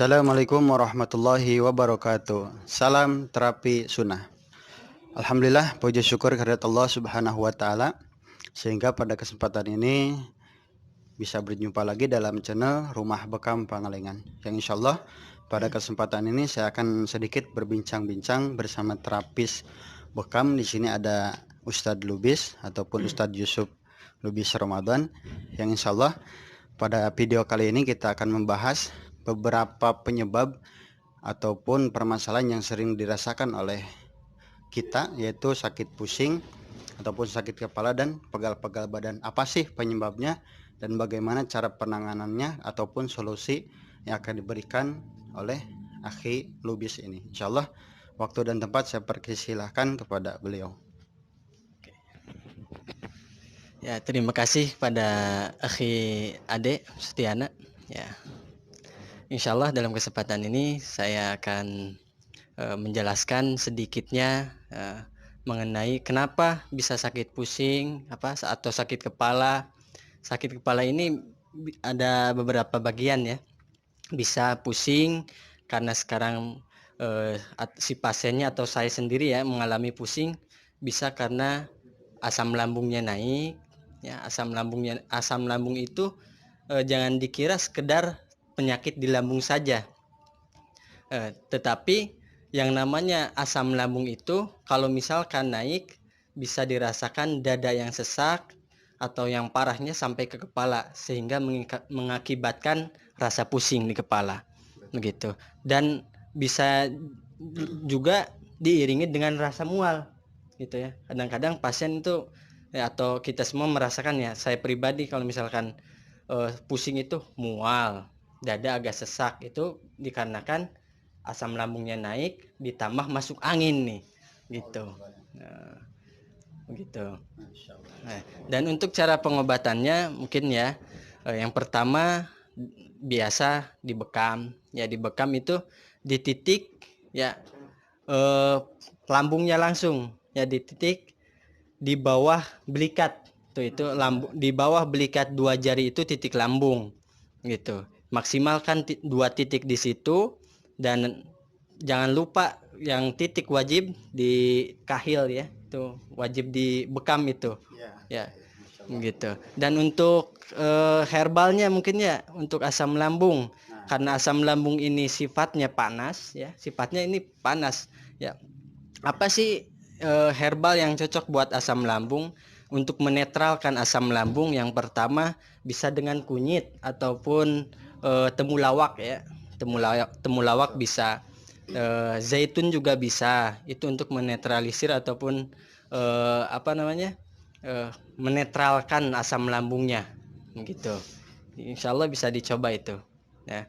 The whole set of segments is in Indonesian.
Assalamualaikum warahmatullahi wabarakatuh. Salam terapi sunnah. Alhamdulillah, puji syukur kehadirat Allah Subhanahu wa taala sehingga pada kesempatan ini bisa berjumpa lagi dalam channel Rumah Bekam Pangalengan. Yang insyaallah pada kesempatan ini saya akan sedikit berbincang-bincang bersama terapis bekam. Di sini ada Ustadz Lubis ataupun Ustadz Yusuf Lubis Ramadan. Yang insyaallah pada video kali ini kita akan membahas beberapa penyebab ataupun permasalahan yang sering dirasakan oleh kita, yaitu sakit pusing ataupun sakit kepala dan pegal-pegal badan. Apa sih penyebabnya dan bagaimana cara penanganannya ataupun solusi yang akan diberikan oleh Akhi Lubis ini. Insyaallah waktu dan tempat saya persilahkan kepada beliau. Ya, terima kasih pada Akhi Ade Setiana. Ya, insyaallah dalam kesempatan ini saya akan menjelaskan sedikitnya mengenai kenapa bisa sakit pusing atau sakit kepala. Sakit kepala ini ada beberapa bagian ya. Bisa pusing karena sekarang si pasiennya atau saya sendiri ya mengalami pusing, bisa karena asam lambungnya naik. Ya, asam lambung itu jangan dikira sekedar penyakit di lambung saja, tetapi yang namanya asam lambung itu kalau misalkan naik bisa dirasakan dada yang sesak atau yang parahnya sampai ke kepala sehingga mengakibatkan rasa pusing di kepala begitu, dan bisa juga diiringi dengan rasa mual gitu ya. Kadang-kadang pasien itu atau kita semua merasakan ya, saya pribadi kalau misalkan pusing itu mual, dada agak sesak, itu dikarenakan asam lambungnya naik ditambah masuk angin nih gitu. Begitu. Dan untuk cara pengobatannya mungkin ya yang pertama biasa dibekam. Ya, dibekam itu di titik ya lambungnya langsung ya, di titik di bawah belikat tuh, itu lambung di bawah belikat 2 jari itu titik lambung gitu. Maksimalkan 2 titik di situ, dan jangan lupa yang titik wajib di kahil ya, itu wajib dibekam itu ya gitu. Dan untuk herbalnya mungkin ya untuk asam lambung, karena asam lambung ini sifatnya panas ya, sifatnya ini panas ya. Apa sih herbal yang cocok buat asam lambung? Untuk menetralkan asam lambung, yang pertama bisa dengan kunyit ataupun temulawak ya. Temulawak bisa, zaitun juga bisa. Itu untuk menetralisir ataupun menetralkan asam lambungnya gitu. Insya Allah bisa dicoba itu ya.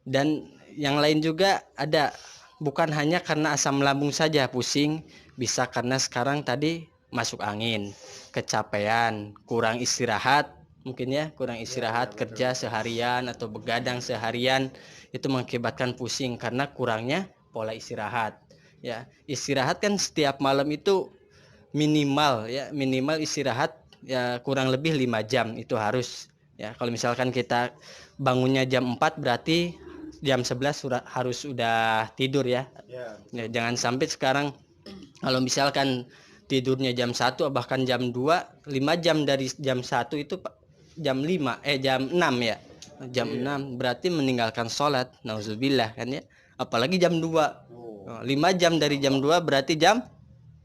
Dan yang lain juga ada, bukan hanya karena asam lambung saja pusing, bisa karena sekarang tadi masuk angin, kecapean, kurang istirahat mungkin ya, kurang istirahat, kerja seharian atau begadang seharian, itu mengakibatkan pusing karena kurangnya pola istirahat ya. Istirahat kan setiap malam itu minimal istirahat ya kurang lebih 5 jam itu harus ya. Kalau misalkan kita bangunnya jam 4 berarti jam 11 harus sudah tidur ya. Ya, jangan sampai sekarang kalau misalkan tidurnya jam 1 bahkan jam 2, 5 jam dari jam 1 itu jam 6 ya. Jam 6 berarti meninggalkan sholat, nauzubillah kan ya. Apalagi jam 2. 5 jam dari jam 2 berarti jam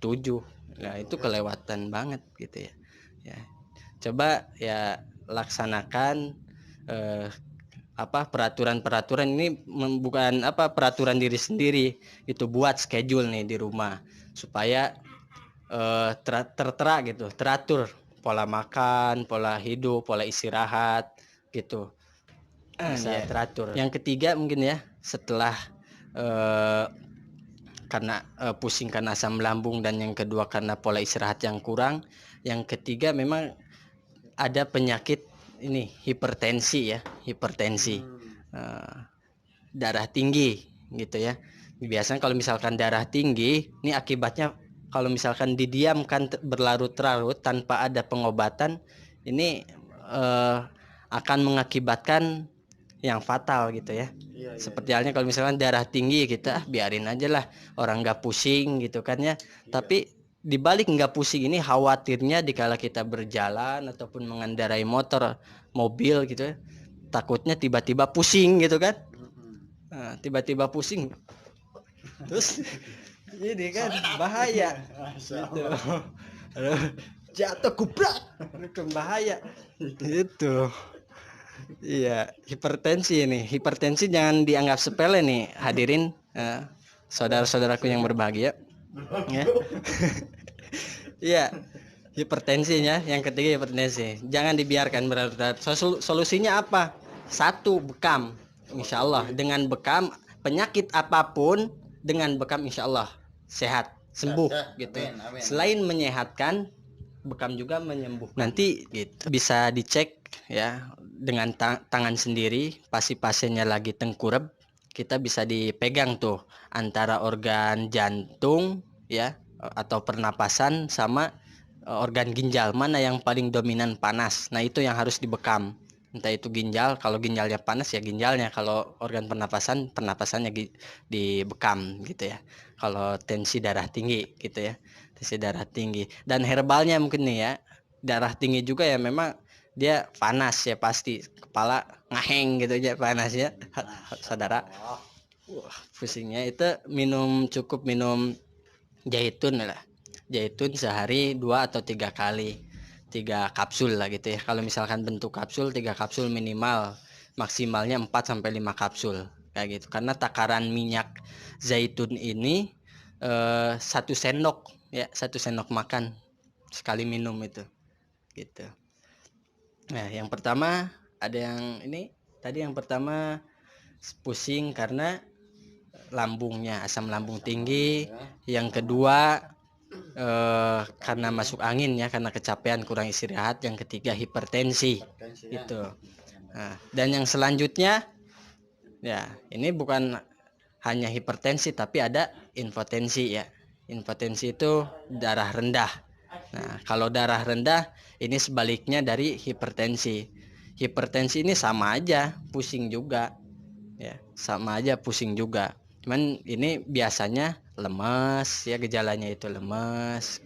7. Nah, itu kelewatan banget gitu ya. Ya. Coba ya laksanakan peraturan-peraturan ini, bukan peraturan diri sendiri, itu buat schedule nih di rumah supaya tertera gitu, teratur pola makan, pola hidup, pola istirahat gitu, bisa teratur. Yang ketiga mungkin ya, setelah karena pusing karena asam lambung, dan yang kedua karena pola istirahat yang kurang, yang ketiga memang ada penyakit ini, hipertensi ya, darah tinggi gitu ya. Biasanya kalau misalkan darah tinggi ini akibatnya kalau misalkan didiamkan berlarut-larut tanpa ada pengobatan, ini akan mengakibatkan yang fatal gitu ya. Iya, iya, Seperti halnya kalau misalkan darah tinggi kita biarin aja lah, orang nggak pusing gitu kan ya. Tapi dibalik nggak pusing ini khawatirnya dikala kita berjalan ataupun mengendarai motor, mobil gitu ya, takutnya tiba-tiba pusing gitu kan. Nah, tiba-tiba pusing terus ini kan bahaya gitu. Aduh, jatuh kubrak itu bahaya gitu. Iya, hipertensi ini. Hipertensi jangan dianggap sepele nih, hadirin saudara-saudaraku yang berbahagia. Ya. Iya, hipertensinya. Yang ketiga hipertensi. Jangan dibiarkan berat-berat. Solusinya apa? Satu, bekam. Insya Allah dengan bekam penyakit apapun dengan bekam insya Allah sehat sembuh gitu. Selain menyehatkan, bekam juga menyembuh. Nanti gitu bisa dicek ya dengan tangan sendiri. Pasti pasiennya lagi tengkurap, kita bisa dipegang tuh antara organ jantung ya atau pernapasan sama organ ginjal, mana yang paling dominan panas. Nah itu yang harus dibekam, entah itu ginjal, kalau ginjalnya panas ya ginjalnya, kalau organ pernapasannya dibekam gitu ya. Kalau tensi darah tinggi gitu ya, tensi darah tinggi. Dan herbalnya mungkin nih ya, darah tinggi juga ya memang dia panas ya, pasti kepala ngaheng gitu aja panasnya saudara. Wah, pusingnya itu cukup minum zaitun lah, zaitun sehari 2 atau 3 kali, 3 kapsul lah gitu ya. Kalau misalkan bentuk kapsul 3 kapsul minimal, maksimalnya 4 sampai 5 kapsul kayak gitu. Karena takaran minyak zaitun ini 1 sendok ya, 1 sendok makan sekali minum itu gitu. Nah yang pertama ada yang ini tadi, yang pertama pusing karena lambungnya, asam lambung tinggi. Yang kedua karena masuk angin ya, karena kecapean kurang istirahat. Yang ketiga hipertensi gitu. Nah, dan yang selanjutnya ya ini bukan hanya hipertensi tapi ada impotensi ya. Impotensi itu darah rendah. Nah kalau darah rendah ini sebaliknya dari hipertensi. Hipertensi ini sama aja pusing juga ya, sama aja pusing juga. Cuman ini biasanya lemes ya, gejalanya itu lemes,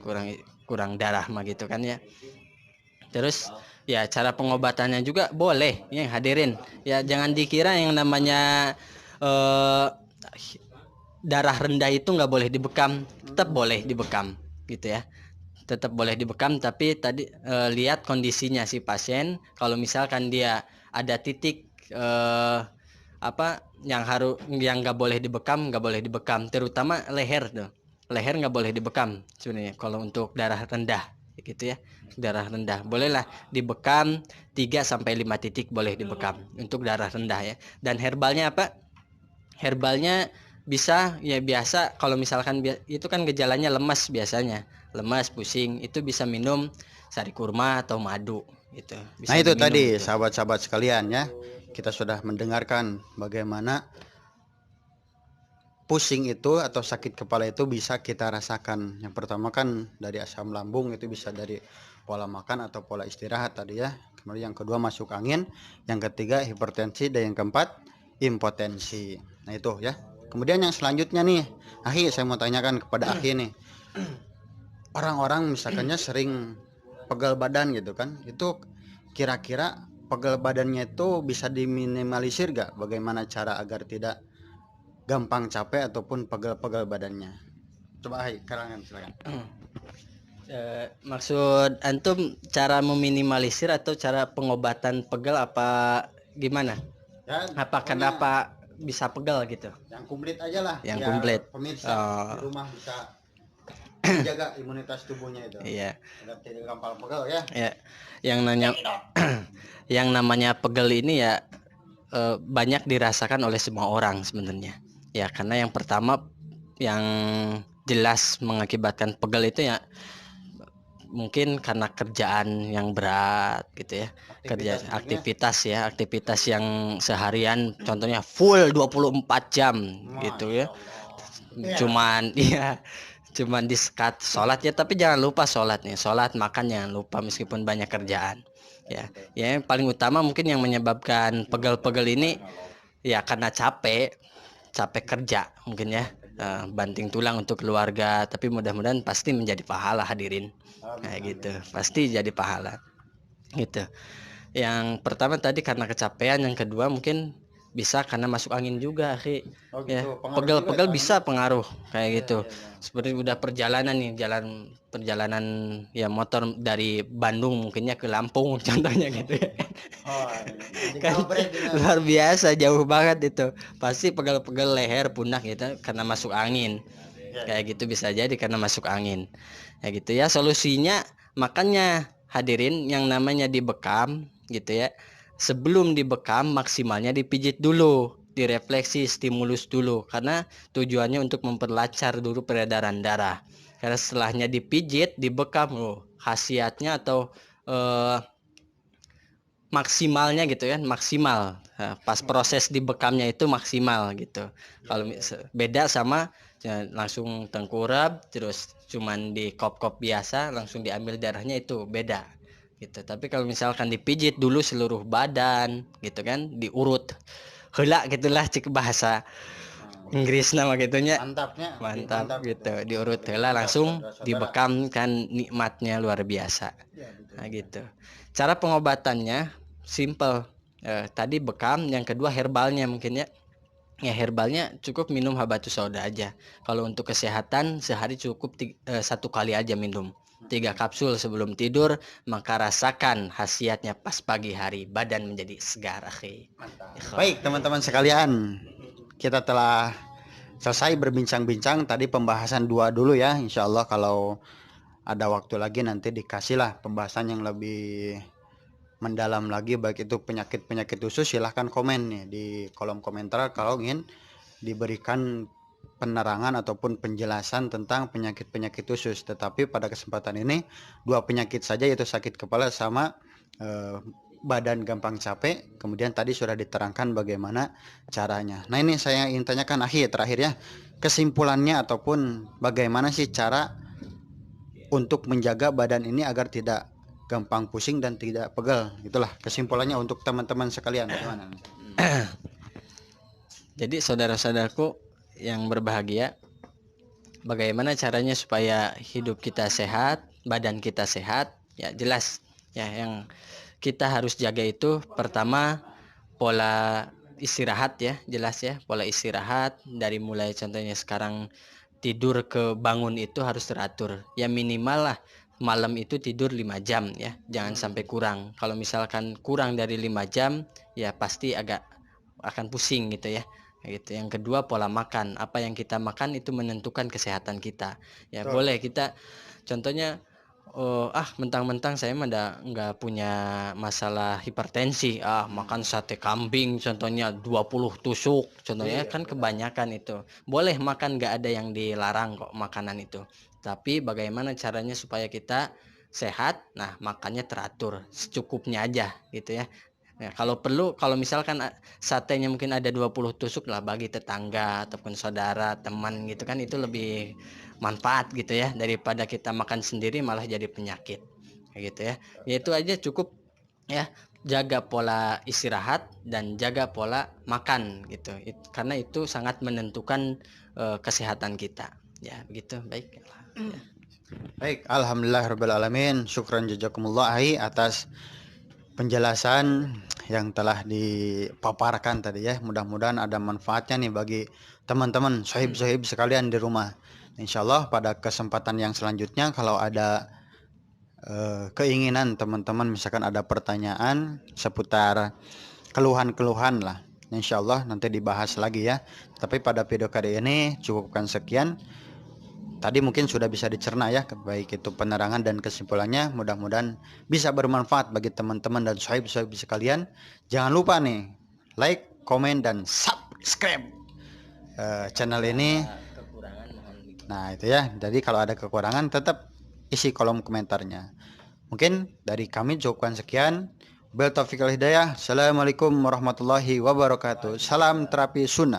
kurang darah mah gitu kan ya. Terus ya cara pengobatannya juga boleh ya hadirin. Ya jangan dikira yang namanya darah rendah itu nggak boleh dibekam, tetap boleh dibekam gitu ya. Tetap boleh dibekam, tapi tadi lihat kondisinya si pasien. Kalau misalkan dia ada titik yang nggak boleh dibekam, terutama leher tuh. Leher nggak boleh dibekam sebenarnya kalau untuk darah rendah gitu ya. Darah rendah bolehlah dibekam 3 sampai 5 titik boleh dibekam untuk darah rendah ya. Dan herbalnya apa? Herbalnya bisa ya biasa, kalau misalkan itu kan gejalanya lemas, biasanya lemas pusing, itu bisa minum sari kurma atau madu gitu. Bisa Nah itu diminum tadi gitu. sahabat-sahabat sekalian ya, kita sudah mendengarkan bagaimana pusing itu atau sakit kepala itu bisa kita rasakan. Yang pertama kan dari asam lambung, itu bisa dari pola makan atau pola istirahat tadi ya. Kemudian yang kedua masuk angin, yang ketiga hipertensi, dan yang keempat impotensi. Nah itu ya. Kemudian yang selanjutnya nih, Ahi, saya mau tanyakan kepada Ahi nih. Orang-orang misalkannya sering pegal badan gitu kan, itu kira-kira pegal badannya itu bisa diminimalisir gak? Bagaimana cara agar tidak gampang capek ataupun pegal-pegal badannya? Coba Hai, karangan silakan. Maksud antum cara meminimalisir atau cara pengobatan pegal apa gimana? Ya, Apa kenapa bisa pegal gitu? yang komplit aja lah. Yang biar komplit. Pemirsa di rumah bisa menjaga imunitas tubuhnya itu. Iya. Agar tidak gampang pegal ya. Ya. Yang namanya pegal ini ya banyak dirasakan oleh semua orang sebenarnya. Ya karena yang pertama yang jelas mengakibatkan pegal itu ya mungkin karena kerjaan yang berat gitu ya. Aktivitas yang seharian contohnya full 24 jam gitu ya. Cuman ya cuman disekat sholat ya, tapi jangan lupa sholatnya, sholat makan jangan lupa meskipun banyak kerjaan. Ya, ya yang paling utama mungkin yang menyebabkan pegel-pegel ini ya karena capek kerja mungkin ya. Banting tulang untuk keluarga, tapi mudah-mudahan pasti menjadi pahala hadirin. Kayak gitu, pasti jadi pahala. Gitu. Yang pertama tadi karena kecapean, yang kedua mungkin bisa karena masuk angin juga, akhi. Oh Ya, gitu, pengaruh juga pegel-pegel ya, bisa pengaruh kayak Iya, gitu. iya, iya. Seperti udah perjalanan nih, perjalanan ya motor dari Bandung mungkinnya ke Lampung contohnya gitu ya. Oh, jadi Kan kampret ini. luar biasa jauh banget itu. Pasti pegel-pegel leher, pundak gitu karena masuk angin. Iya, iya. Kayak gitu bisa jadi karena masuk angin. Ya gitu ya, solusinya makanya hadirin yang namanya dibekam gitu ya. Sebelum dibekam maksimalnya dipijit dulu, direfleksi, stimulus dulu karena tujuannya untuk memperlancar dulu peredaran darah. Karena setelahnya dipijit, dibekam loh, khasiatnya atau eh, maksimalnya gitu kan, maksimal. Nah, pas proses dibekamnya itu maksimal gitu. Kalau beda sama ya, langsung tengkurap terus cuman di kop-kop biasa langsung diambil darahnya, itu beda gitu. Tapi kalau misalkan dipijit dulu seluruh badan gitu kan, diurut heula gitulah cik bahasa Inggris nama gitunya. Mantapnya, Mantap gitu, gitu. diurut heula langsung Saudara-saudara. dibekam kan, nikmatnya luar biasa. Iya, betul. Nah gitu. Cara pengobatannya simple. Tadi bekam, yang kedua herbalnya mungkin ya. Ya herbalnya cukup minum habatus sauda aja. Kalau untuk kesehatan sehari cukup 1 kali aja minum. 3 kapsul sebelum tidur, maka rasakan khasiatnya pas pagi hari, badan menjadi segar, akhi. Baik teman-teman sekalian, kita telah selesai berbincang-bincang. Tadi pembahasan 2 dulu ya. Insya Allah kalau ada waktu lagi nanti dikasihlah pembahasan yang lebih mendalam lagi, baik itu penyakit-penyakit khusus. Silahkan komen nih di kolom komentar kalau ingin diberikan penerangan ataupun penjelasan tentang penyakit-penyakit khusus. Tetapi pada kesempatan ini 2 penyakit saja, yaitu sakit kepala sama badan gampang capek. Kemudian tadi sudah diterangkan bagaimana caranya. Nah ini saya ingin tanyakan terakhir ya, kesimpulannya ataupun bagaimana sih cara untuk menjaga badan ini agar tidak gampang pusing dan tidak pegel. Itulah kesimpulannya untuk teman-teman sekalian. Gimana? Jadi saudara-saudaraku yang berbahagia, bagaimana caranya supaya hidup kita sehat, badan kita sehat? Ya jelas ya, yang kita harus jaga itu pertama pola istirahat ya, jelas ya, pola istirahat dari mulai contohnya sekarang tidur ke bangun itu harus teratur. Ya minimal lah malam itu tidur 5 jam ya, jangan sampai kurang. Kalau misalkan kurang dari 5 jam ya pasti agak akan pusing gitu ya. Gitu. Yang kedua pola makan. Apa yang kita makan itu menentukan kesehatan kita. Ya Betul. boleh kita contohnya mentang-mentang saya mah nggak punya masalah hipertensi, makan sate kambing contohnya 20 tusuk contohnya, kan kebanyakan itu. Boleh makan, nggak ada yang dilarang kok makanan itu, tapi bagaimana caranya supaya kita sehat? Nah makannya teratur secukupnya aja gitu ya. Nah, kalau perlu, kalau misalkan satenya mungkin ada 20 tusuk lah, bagi tetangga ataupun saudara, teman gitu kan, itu lebih manfaat gitu ya, daripada kita makan sendiri malah jadi penyakit kayak gitu ya. Ya itu aja cukup ya, jaga pola istirahat dan jaga pola makan gitu. Karena itu sangat menentukan kesehatan kita. Ya begitu, baik. Ya. Baik, alhamdulillah rabbil alamin. Syukran jazakumullah atas penjelasan yang telah dipaparkan tadi ya. Mudah-mudahan ada manfaatnya nih bagi teman-teman sohib-sohib sekalian di rumah. Insya Allah pada kesempatan yang selanjutnya kalau ada keinginan teman-teman, misalkan ada pertanyaan seputar keluhan-keluhan lah, Insya Allah nanti dibahas lagi ya. Tapi pada video kali ini cukupkan sekian. Tadi mungkin sudah bisa dicerna ya, baik itu penerangan dan kesimpulannya. Mudah-mudahan bisa bermanfaat bagi teman-teman dan sohib-sohib sekalian. Jangan lupa nih like, komen, dan subscribe channel ini. Nah itu ya, jadi kalau ada kekurangan tetap isi kolom komentarnya. Mungkin dari kami cukupkan sekian. Bil taufiq wal hidayah. Assalamualaikum warahmatullahi wabarakatuh. Salam terapi sunnah.